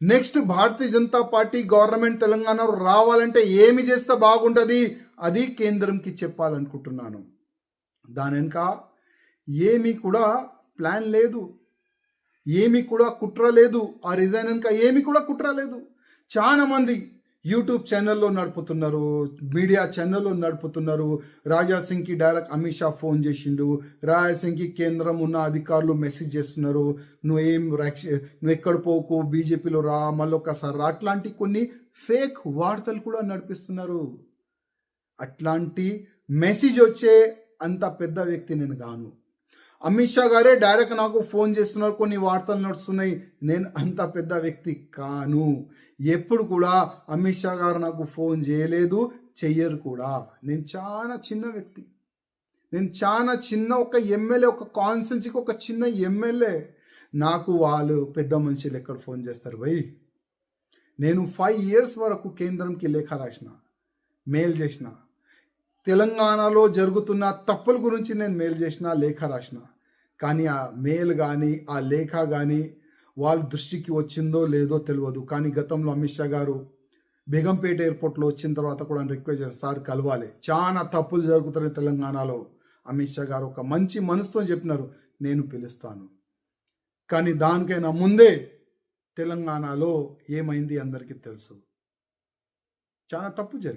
Next Bharatiya Janata party government తెలంగాణలో రావాలంటే ఏమి చేస్తే బాగుంటుంది అది కేంద్రంకి చెప్పాలనుకుంటున్నాను. దాని వెనుక ఏమీ కూడా ప్లాన్ లేదు, ఏమీ కూడా కుట్ర లేదు. ఆ రిజైన్ వెనుక ఏమీ కూడా కుట్ర లేదు. చాలా మంది యూట్యూబ్ ఛానల్లో నడుపుతున్నారు, మీడియా ఛానల్లో నడుపుతున్నారు. రాజాసింగ్కి డైరెక్ట్ అమిత్ షా ఫోన్ చేసిండు, రాజాసింగ్కి కేంద్రం ఉన్న అధికారులు మెసేజ్ చేస్తున్నారు, నువ్వు ఎక్కడ పోకు, బీజేపీలో రా, మళ్ళొక్కసారి రా. అట్లాంటి కొన్ని ఫేక్ వార్తలు కూడా నడిపిస్తున్నారు. అట్లాంటి మెసేజ్ వచ్చే అంత పెద్ద వ్యక్తి నేను కాను. అమిత్ షా గారే డైరెక్ట్ నాకు ఫోన్ చేస్తున్నారు, కొన్ని వార్తలు నడుస్తున్నాయి. నేను అంత పెద్ద వ్యక్తి కాను. ఎప్పుడు కూడా అమిత్ షా గారు నాకు ఫోన్ చేయలేదు, చెయ్యరు కూడా. నేను చాలా చిన్న వ్యక్తి, నేను చాలా చిన్న ఒక ఎమ్మెల్యే, ఒక కాన్స్టిట్యున్సీకి ఒక చిన్న ఎమ్మెల్యే. నాకు వాళ్ళు పెద్ద మనుషులు ఎక్కడ ఫోన్ చేస్తారు భయ్? నేను 5 years వరకు కేంద్రంకి లేఖ రాసిన, మెయిల్ చేసిన. తెలంగాణలో జరుగుతున్న తప్పుల గురించి నేను మెయిల్ చేసిన, లేఖ రాసిన. కానీ ఆ మెయిల్ కానీ ఆ లేఖ కానీ వాళ్ళ దృష్టికి వచ్చిందో లేదో తెలియదు. కానీ గతంలో అమిత్ షా గారు బేగంపేట ఎయిర్పోర్ట్లో వచ్చిన తర్వాత కూడా రిక్వెస్ట్ చేస్తారు, సార్ కలవాలి, చాలా తప్పులు జరుగుతున్నాయి తెలంగాణలో. అమిత్ షా గారు ఒక మంచి మనసుతో చెప్పినారు, నేను పిలుస్తాను. కానీ దానికైనా ముందే తెలంగాణలో ఏమైంది అందరికీ తెలుసు, చాలా తప్పు జరిగింది.